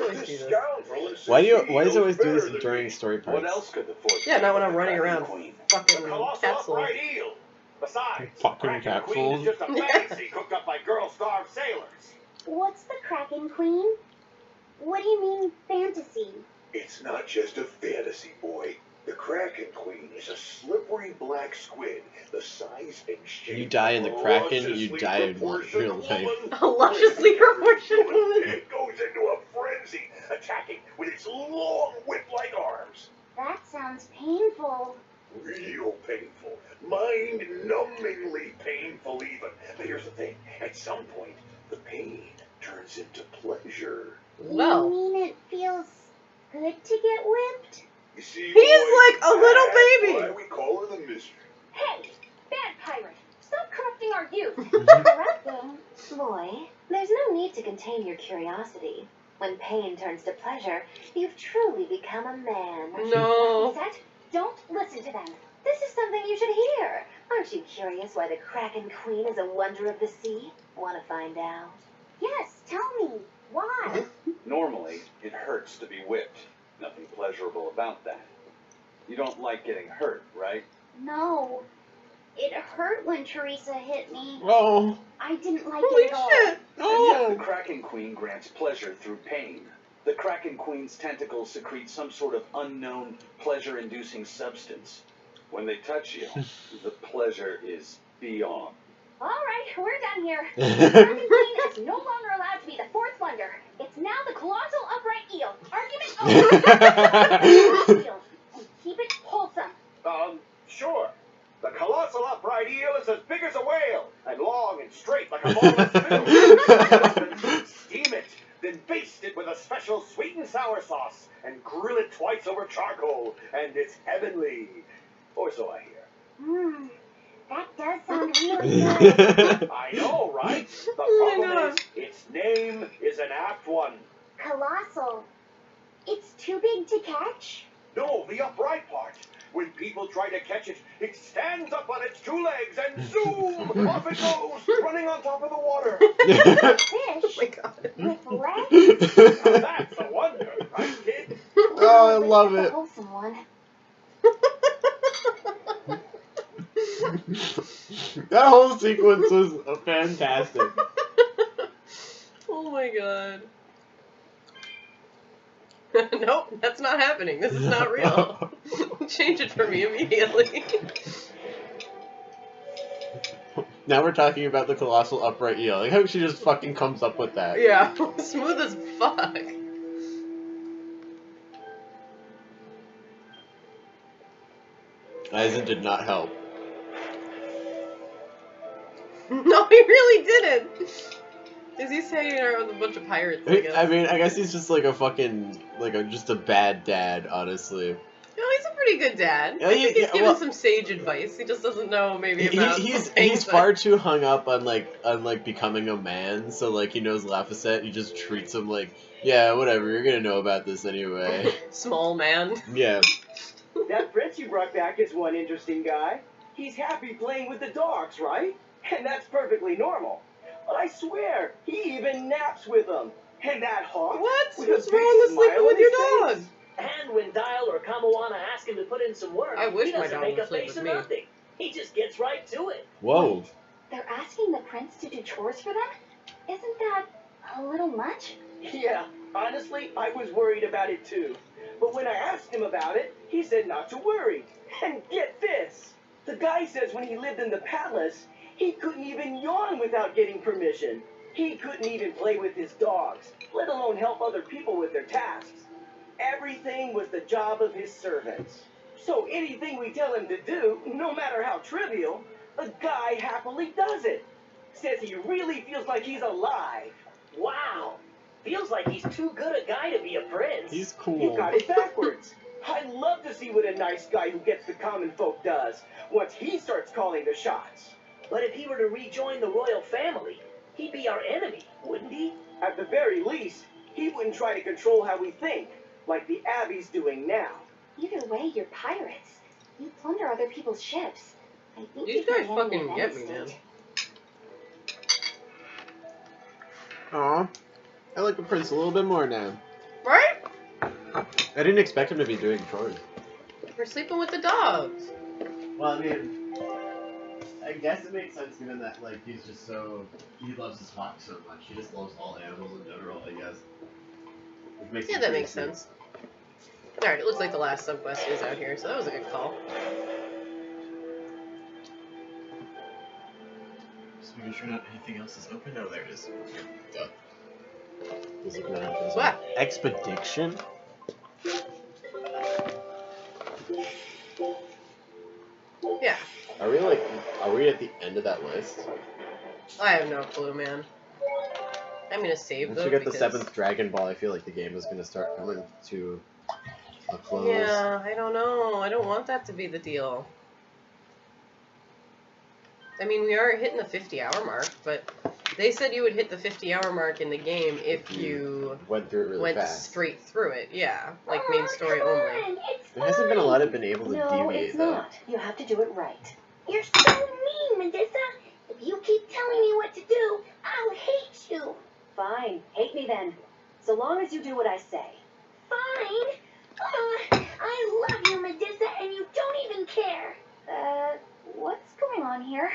always do this. Why does it always do this during story parts? What else could the force? Yeah, not when I'm running around Queen. fucking capsules. Besides, Fucking Kraken Queen is capsules. just a fantasy cooked up by girl-starved sailors. What's the Kraken Queen? What do you mean, fantasy? It's not just a fantasy, boy. The Kraken Queen is a slippery black squid, the size and shape. You die in the of a Kraken, you lusciously die in proportioned real life. woman. A lusciously proportioned woman. It goes into a frenzy, attacking with its long whip-like arms. That sounds painful. Real painful. Mind-numbingly painful, even. But here's the thing. At some point, the pain turns into pleasure. Well. You mean it feels good to get whipped? You see, He's boy, like a little that's baby. why we call her the Mistress. Hey, bad pirate! Stop corrupting our youth! Corrupting? Boy, there's no need to contain your curiosity. When pain turns to pleasure, you've truly become a man. No. Set, don't listen to them. This is something you should hear. Aren't you curious why the Kraken Queen is a wonder of the sea? Want to find out? Yes, tell me. Why? Normally, it hurts to be whipped. Nothing pleasurable about that. You don't like getting hurt, right? No. It hurt when Teresa hit me. Oh. I didn't like Holy it at all. shit. And yet the Oh. Kraken Queen grants pleasure through pain. The Kraken Queen's tentacles secrete some sort of unknown pleasure-inducing substance. When they touch you, the pleasure is beyond. All right, we're done here. The Kraken Queen is no longer allowed to be the fourth wonder. It's now the colossal upright eel. Argument over. Eel. And keep it wholesome. Sure. The colossal upright eel is as big as a whale, and long and straight like a ball of steel. Steam it, then baste it with a special sweet and sour sauce, and grill it twice over charcoal, and it's heavenly. Or so I hear. That does sound really good. I know, right? The Oh my problem God. is, its name is an apt one. Colossal. It's too big to catch? No, the upright part. When people try to catch it, it stands up on its two legs and zoom! Off it goes, running on top of the water. A Oh fish my god. with legs? Now that's a wonder, right, kid? Oh, I love It's a it. wholesome one. That whole sequence was fantastic. Oh my god. Nope, that's not happening. This is not real. Change it for me immediately. Now we're talking about the colossal upright eel. Like how she just fucking comes up with that. Yeah, smooth as fuck. Aizen did not help. No, he really didn't. Is he hanging out with a bunch of pirates? I guess. I mean, I guess he's just like a fucking, just a bad dad, honestly. No, he's a pretty good dad. Yeah, I think he's given well- some sage advice. He just doesn't know maybe about. He's some things that- far too hung up on becoming a man, so like he knows Laphicet, he just treats him like, yeah, whatever, you're gonna know about this anyway. Small man. Yeah. That prince you brought back is one interesting guy. He's happy playing with the dogs, right? And that's perfectly normal. But I swear, he even naps with them. And that hawk What? with What's a big wrong with smile sleeping on with his your face. dog? And when Dial or Kamawana ask him to put in some work, I wish he my doesn't dog make would a sleep face with of me. nothing. He just gets right to it. Whoa. They're asking the prince to do chores for them? Isn't that a little much? Yeah, honestly, I was worried about it too. But when I asked him about it, he said not to worry. And get this! The guy says when he lived in the palace, he couldn't even yawn without getting permission. He couldn't even play with his dogs, let alone help other people with their tasks. Everything was the job of his servants. So anything we tell him to do, no matter how trivial, the guy happily does it. Says he really feels like he's alive. Wow. Feels like he's too good a guy to be a prince. He's You cool. got it backwards. I'd love to see what a nice guy who gets the common folk does once he starts calling the shots. But if he were to rejoin the royal family, he'd be our enemy, wouldn't he? At the very least, he wouldn't try to control how we think, like the Abbey's doing now. Either way, you're pirates. You plunder other people's ships. I think These you can guys land fucking in any get me, man. state. Aw. I like the prince a little bit more now. I didn't expect him to be doing chores. We're sleeping with the dogs. Well, I mean, I guess it makes sense given that, like, he's just so... He loves his flock so much. He just loves all animals in general, I guess. Which makes Yeah, it that pretty makes sweet. sense. Alright, it looks like the last subquest is out here, so that was a good call. Just making sure not anything else is open. Oh, there it is. Duh. Is it gonna happen? What? Expedition? Yeah, Are we at the end of that list? I have no clue, man. I'm gonna save Once them we get the because- 7th Dragon Ball, I feel like the game is gonna start coming to a close. Yeah, I don't know. I don't want that to be the deal. I mean, we are hitting the 50-hour mark, but they said you would hit the 50-hour mark in the game if you Went through it really went fast. straight through it. Yeah, like main story come only. on, it's There hasn't been a lot of been able to No, deviate it's though. not. You have to do it right. You're so mean, Medusa. If you keep telling me what to do, I'll hate you. Fine, hate me then. So long as you do what I say. Fine. I love you, Medusa, and you don't even care. What's going on here?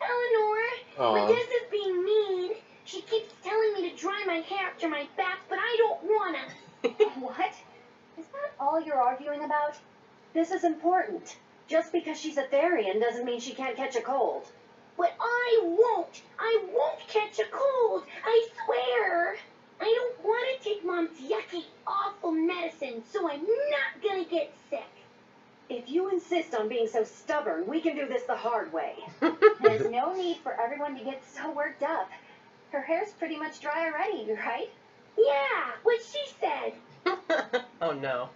Eleanor, Aw. Medusa's being mean. She keeps telling me to dry my hair after my bath, but I don't wanna. What? Is that all you're arguing about? This is important. Just because she's a Therian doesn't mean she can't catch a cold. But I won't. I won't catch a cold. I swear. I don't want to take Mom's yucky, awful medicine, so I'm not gonna get sick. If you insist on being so stubborn, we can do this the hard way. There's no need for everyone to get so worked up. Her hair's pretty much dry already, right? Yeah, what she said. Oh no.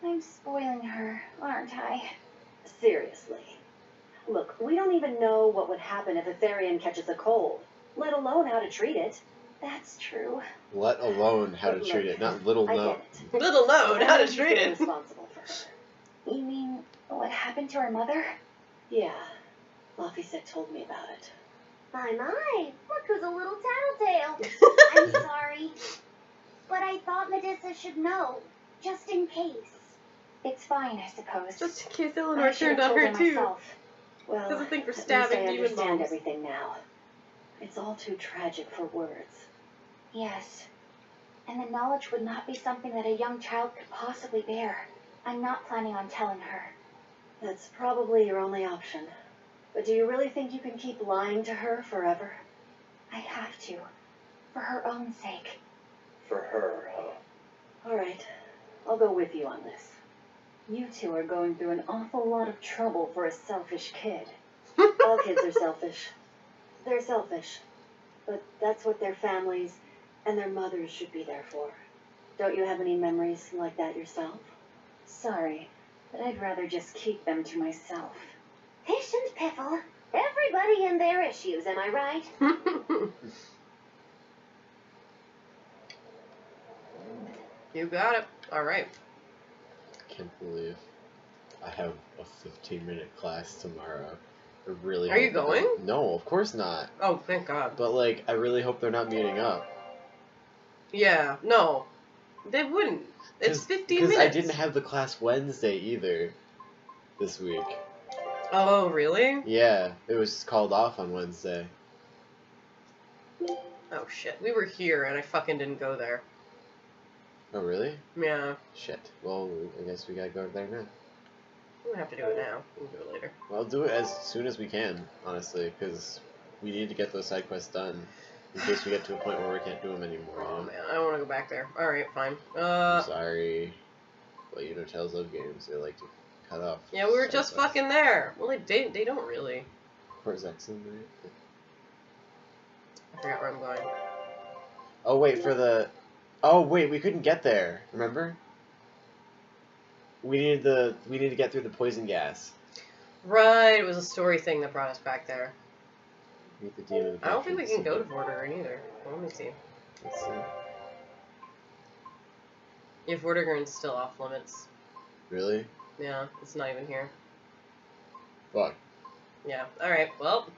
I'm spoiling her, aren't I? Seriously. Look, we don't even know what would happen if a Therian catches a cold, let alone how to treat it. That's true. Let alone how to But treat look, it, not little I no. get it. Little known how to I'm treat it. responsible for her. You mean what happened to her mother? Yeah, Laphicet told me about it. My, look who's a little tattletale. I'm sorry, but I thought Medusa should know, just in case. It's fine, I suppose. Just in case I Eleanor should turned have on told her her too. myself. Well, Doesn't think we're at least stabbing I demon understand moms. everything now. It's all too tragic for words. Yes. And the knowledge would not be something that a young child could possibly bear. I'm not planning on telling her. That's probably your only option. But do you really think you can keep lying to her forever? I have to. For her own sake. For her, huh? All right, I'll go with you on this. You two are going through an awful lot of trouble for a selfish kid. All kids are selfish. They're selfish. But that's what their families and their mothers should be there for. Don't you have any memories like that yourself? Sorry, but I'd rather just keep them to myself. Patient Piffle. Everybody and their issues, am I right? You got it. Alright. Can't believe I have a 15-minute class tomorrow. I really Are you hope that going? No, of course not. Oh, thank God. But like, I really hope they're not meeting up. Yeah, no. They wouldn't. It's 15 minutes. Because I didn't have the class Wednesday either this week. Oh, really? Yeah, it was called off on Wednesday. Oh, shit. We were here, and I fucking didn't go there. Oh, really? Yeah. Shit. Well, I guess we gotta go there now. We don't have to do it now. We can do it later. Well, I'll do it as soon as we can, honestly, because we need to get those side quests done. In case we get to a point where we can't do them anymore. Oh, man. I don't want to go back there. Alright, fine. I'm sorry. But you know, Tales of games, they like to cut off. Yeah, we were side just quests. fucking there. Well, they don't really. Where's Exon, right? I forgot where I'm going. Oh, wait, for the... Oh, wait, we couldn't get there, remember? We needed to get through the poison gas. Right, it was a story thing that brought us back there. Meet the demon. I don't think we can go to Secret. Vortigern either. Well, let me see. Let's see. Yeah, Vortigern's still off limits. Really? Yeah, it's not even here. Fuck. Yeah, alright, well,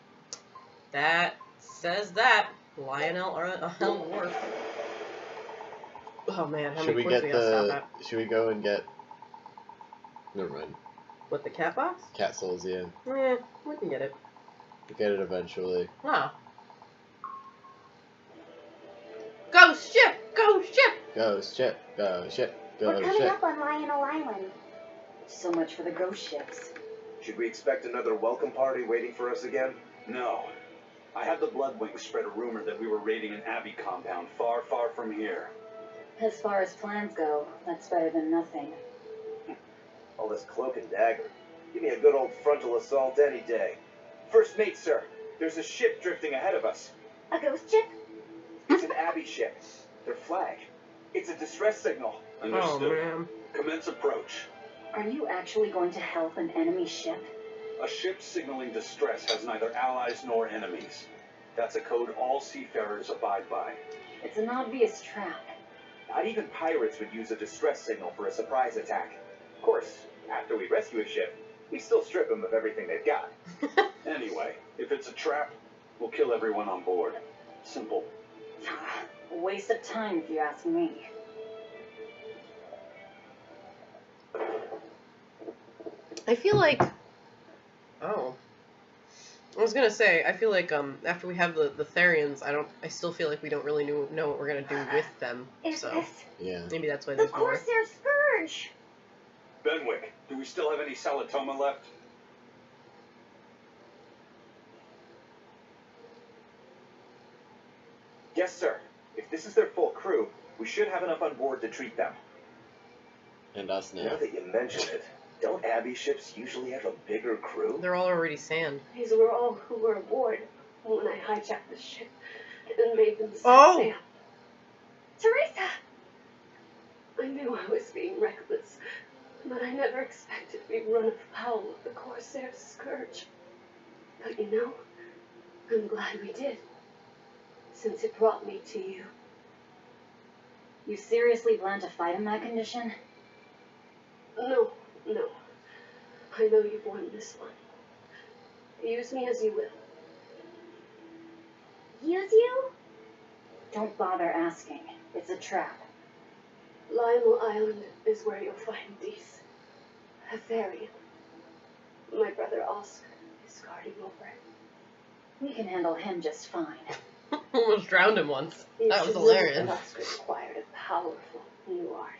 that says that. Lionel Wharf. Oh man, how Should many we points get we gotta stop at? Should we go and get? Never mind. What, the cat box? Cat souls, yeah. We can get it. We'll get it eventually. Oh. Ghost ship! Ghost ship! Ghost ship, go ship, We're go coming ship. up on Lionel Island. So much for the ghost ships. Should we expect another welcome party waiting for us again? No. I had the Bloodwings spread a rumor that we were raiding an Abbey compound far, far from here. As far as plans go, that's better than nothing. All this cloak and dagger. Give me a good old frontal assault any day. First mate, sir. There's a ship drifting ahead of us. A ghost ship? It's an Abbey ship. Their flag. It's a distress signal. Oh Understood. man. Commence approach. Are you actually going to help an enemy ship? A ship signaling distress has neither allies nor enemies. That's a code all seafarers abide by. It's an obvious trap. Not even pirates would use a distress signal for a surprise attack. Of course, after we rescue a ship, we still strip them of everything they've got. Anyway, if it's a trap, we'll kill everyone on board. Simple. A waste of time, if you ask me. I feel like... Oh. I was gonna say, I feel like after we have the Therians, I still feel like we don't really know what we're gonna do with them. Is So this Yeah. maybe that's why the there's more. Corsair Scourge? Benwick, do we still have any Salatoma left? Yes, sir. If this is their full crew, we should have enough on board to treat them. And us Now now. that you mention it, don't Abbey ships usually have a bigger crew? They're all already sand. These were all who were aboard when I hijacked the ship and made them set Oh! sail. Teresa! I knew I was being reckless, but I never expected to be run afoul of the Corsair Scourge. But you know, I'm glad we did, since it brought me to you. You seriously plan to fight in that condition? No. I know you've won this one. Use me as you will. Use you? Don't bother asking. It's a trap. Lionel Island is where you'll find Dees. A Therian. My brother Oscar is guarding over it. We can handle him just fine. Almost drowned him once. You That was should know hilarious. that Oscar acquired a powerful new art.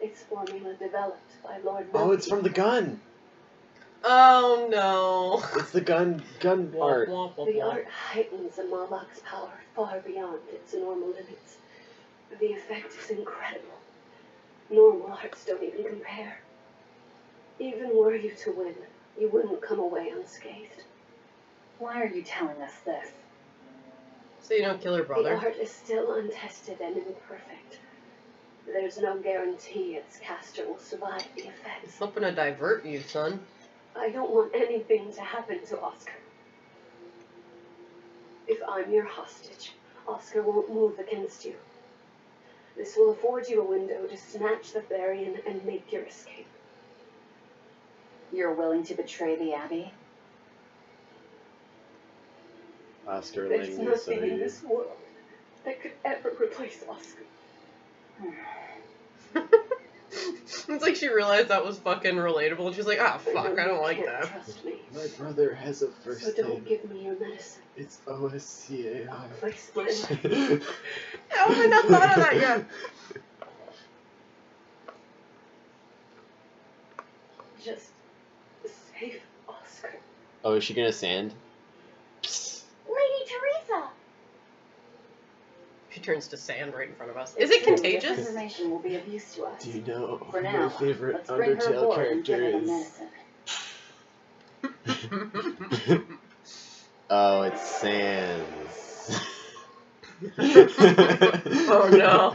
It's formula developed by Lord Oh, it's Melchior. from the gun. Oh no. It's the gun art. Womp, womp, The womp. art heightens a Moloch's power far beyond its normal limits. The effect is incredible. Normal arts don't even compare. Even were you to win, you wouldn't come away unscathed. Why are you telling us this? So you don't kill her The brother? art is still untested and imperfect. There's no guarantee its caster will survive the effects. It's hoping to divert you, son. I don't want anything to happen to Oscar. If I'm your hostage, Oscar won't move against you. This will afford you a window to snatch the Therian and make your escape. You're willing to betray the Abbey? Oscar There's Ling nothing in this world that could ever replace Oscar. It's like she realized that was fucking relatable, and she's like, ah, fuck, I don't like You that. can't trust me, My brother has a so first don't name. give me your medicine. It's OSCAR. I'll waste my life. I haven't even thought of that yet. Just save Oscar. Oh, is she gonna sand? Lady Teresa! She turns to sand right in front of us. Is it contagious? This information will be of use to us. Do you know For my now, favorite let's bring her Undertale aboard and give character her the is? medicine. Oh, it's Sans. Oh no.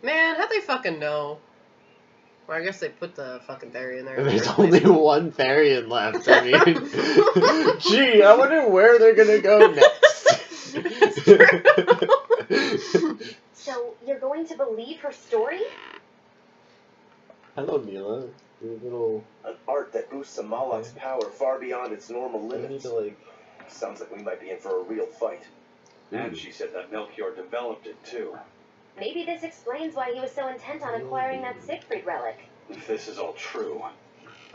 Man, how'd they fucking know? Well, I guess they put the fucking Therian there. There's only one Therian left. I mean, gee, I wonder where they're gonna go next. So, you're going to believe her story? Hello, Mila. Little. An art that boosts a Moloch's power far beyond its normal I need limits. to like. Sounds like we might be in for a real fight. And she said that Melchior developed it too. Maybe this explains why he was so intent on acquiring that Siegfried relic. If this is all true,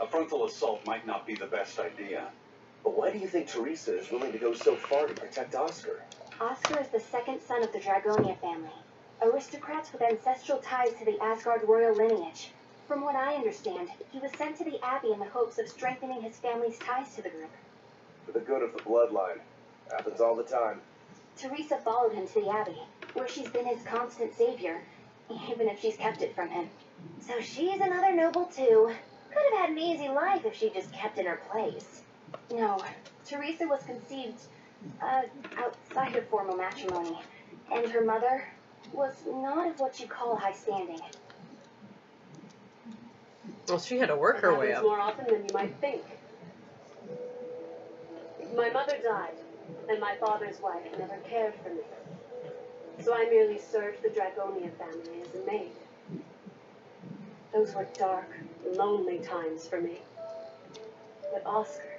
a frontal assault might not be the best idea. But why do you think Teresa is willing to go so far to protect Oscar? Oscar is the second son of the Dragonia family, aristocrats with ancestral ties to the Asgard royal lineage. From what I understand, he was sent to the Abbey in the hopes of strengthening his family's ties to the group. For the good of the bloodline. Happens all the time. Teresa followed him to the Abbey, where she's been his constant savior, even if she's kept it from him. So she's another noble too. Could have had an easy life if she just kept in her place. No, Teresa was conceived, outside of formal matrimony, and her mother was not of what you call high standing. Well, she had to work her way It up. happens more often than you might think. My mother died, and my father's wife never cared for me. So I merely served the Dragonia family as a maid. Those were dark, lonely times for me. But Oscar,